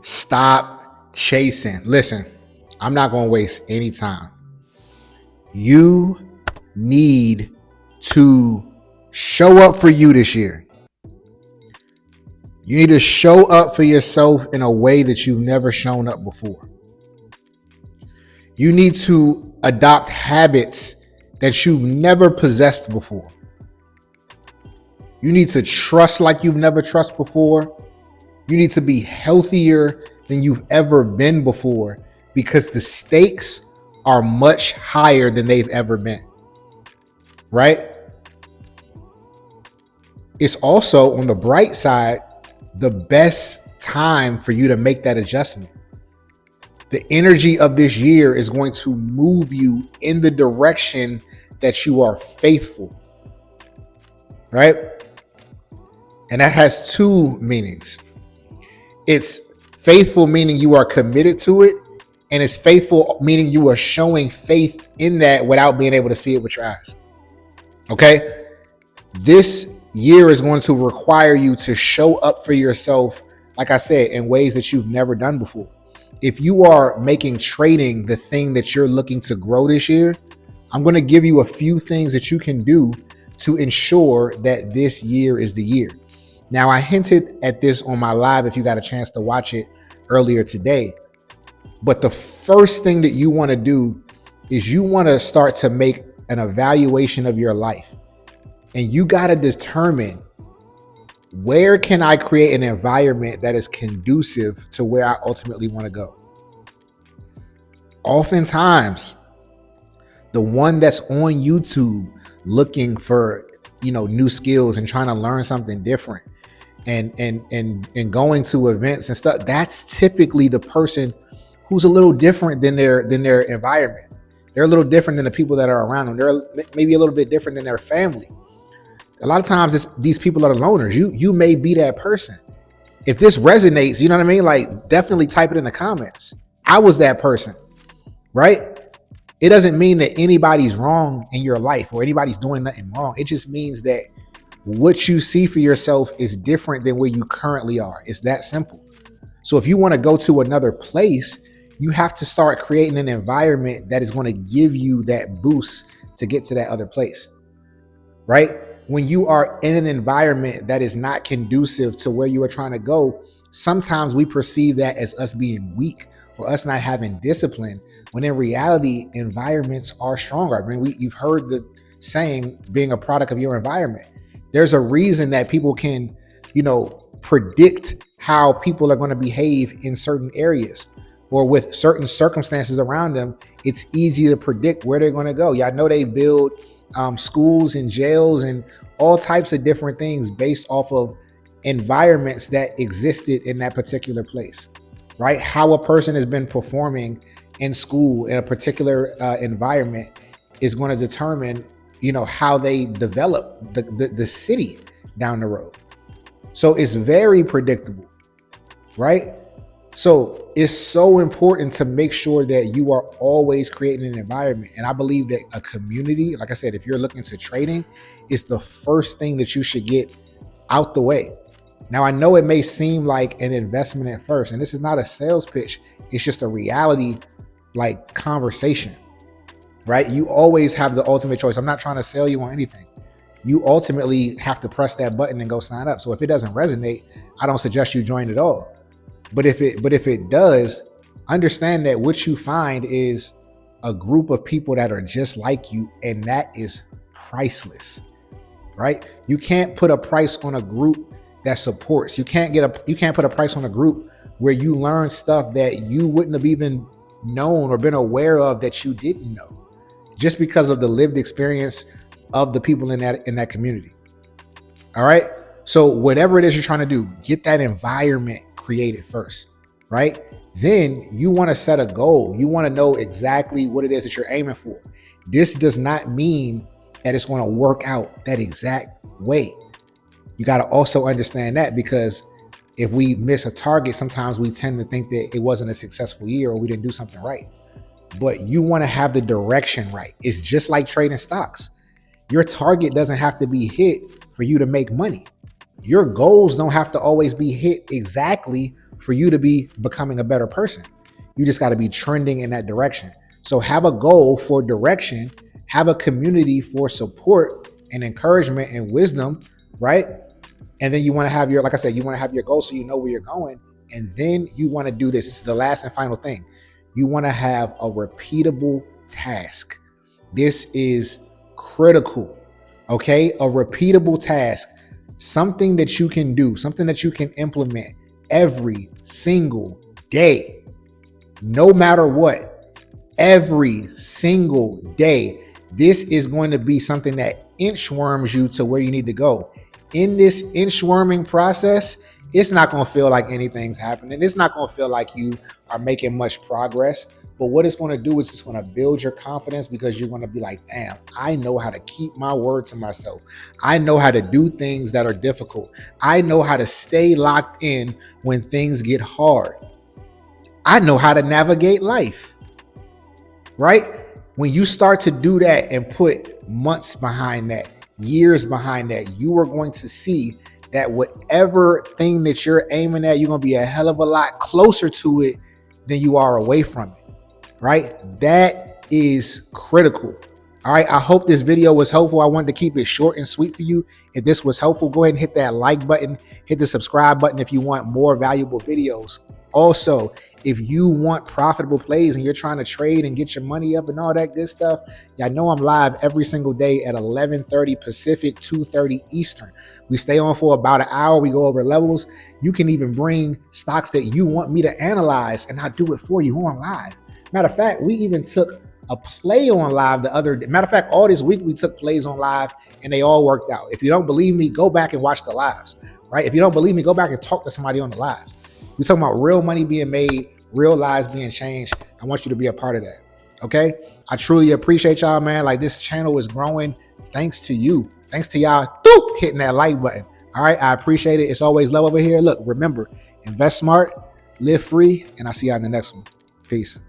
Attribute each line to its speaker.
Speaker 1: Stop chasing. Listen, I'm not going to waste any time. You need to show up for you this year. You need to show up for yourself in a way that you've never shown up before. You need to adopt habits that you've never possessed before. You need to trust like you've never trusted before. You need to be healthier than you've ever been before, because the stakes are much higher than they've ever been, right? It's also, on the bright side, the best time for you to make that adjustment. The energy of this year is going to move you in the direction that you are faithful, right? And that has two meanings. It's faithful, meaning you are committed to it, and it's faithful, meaning you are showing faith in that without being able to see it with your eyes. Okay? This year is going to require you to show up for yourself, like I said, in ways that you've never done before. If you are making trading the thing that you're looking to grow this year, I'm going to give you a few things that you can do to ensure that this year is the year. Now, I hinted at this on my live if you got a chance to watch it earlier today. But the first thing that you want to do is you want to start to make an evaluation of your life. And you got to determine, where can I create an environment that is conducive to where I ultimately want to go? Oftentimes, the one that's on YouTube looking for, new skills and trying to learn something different and going to events and stuff, that's typically the person who's a little different than their environment. They're a little different than the people that are around them. They're maybe a little bit different than their family. A lot of times these people are loners. You may be that person. If this resonates, you know what I mean? Like, definitely type it in the comments. I was that person, right? It doesn't mean that anybody's wrong in your life or anybody's doing nothing wrong. It just means that what you see for yourself is different than where you currently are. It's that simple. So if you want to go to another place, you have to start creating an environment that is going to give you that boost to get to that other place, right? When you are in an environment that is not conducive to where you are trying to go, sometimes we perceive that as us being weak or us not having discipline, when in reality, environments are stronger. I mean, you've heard the saying, being a product of your environment. There's a reason that people can, predict how people are going to behave in certain areas or with certain circumstances around them. It's easy to predict where they're going to go. Y'all know they build schools and jails and all types of different things based off of environments that existed in that particular place, right? How a person has been performing in school in a particular environment is going to determine, how they develop the city down the road. So it's very predictable, right? So it's so important to make sure that you are always creating an environment. And I believe that a community, like I said, if you're looking to trading, is the first thing that you should get out the way. Now, I know it may seem like an investment at first, and this is not a sales pitch. It's just a reality, like, conversation, right? You always have the ultimate choice. I'm not trying to sell you on anything. You ultimately have to press that button and go sign up. So if it doesn't resonate, I don't suggest you join at all. But if it does, understand that what you find is a group of people that are just like you, and that is priceless, right? You can't put a price on a group that supports. You can't put a price on a group where you learn stuff that you wouldn't have even known or been aware of that you didn't know, just because of the lived experience of the people in that community. All right. So whatever it is you're trying to do, get that environment created first, right? Then you want to set a goal. You want to know exactly what it is that you're aiming for. This does not mean that it's going to work out that exact way. You got to also understand that, because if we miss a target, sometimes we tend to think that it wasn't a successful year or we didn't do something right. But you want to have the direction right. It's just like trading stocks. Your target doesn't have to be hit for you to make money. Your goals don't have to always be hit exactly for you to be becoming a better person. You just got to be trending in that direction. So have a goal for direction, have a community for support and encouragement and wisdom, right? And then you want to have your, like I said, you want to have your goal so you know where you're going. And then you want to do this. This is the last and final thing. You want to have a repeatable task. This is critical. Okay? A repeatable task. Something that you can do, something that you can implement every single day, no matter what, every single day. This is going to be something that inchworms you to where you need to go. In this inchworming process, it's not going to feel like anything's happening. It's not going to feel like you are making much progress. But what it's going to do is it's going to build your confidence, because you're going to be like, damn, I know how to keep my word to myself. I know how to do things that are difficult. I know how to stay locked in when things get hard. I know how to navigate life, right? When you start to do that and put months behind that, years behind that, you are going to see that whatever thing that you're aiming at, you're going to be a hell of a lot closer to it than you are away from it, right? That is critical. All right. I hope this video was helpful. I wanted to keep it short and sweet for you. If this was helpful, go ahead and hit that like button, hit the subscribe button if you want more valuable videos. Also, if you want profitable plays and you're trying to trade and get your money up and all that good stuff, y'all know I'm live every single day at 11:30 Pacific, 2:30 Eastern. We stay on for about an hour. We go over levels. You can even bring stocks that you want me to analyze, and I'll do it for you on live. Matter of fact, we even took a play on live the other day. Matter of fact, all this week we took plays on live and they all worked out. If you don't believe me, go back and watch the lives, right? If you don't believe me, go back and talk to somebody on the lives. We're talking about real money being made, real lives being changed. I want you to be a part of that. Okay? I truly appreciate y'all, man. Like, this channel is growing thanks to you. Thanks to y'all hitting that like button. All right? I appreciate it. It's always love over here. Look, remember, invest smart, live free, and I'll see y'all in the next one. Peace.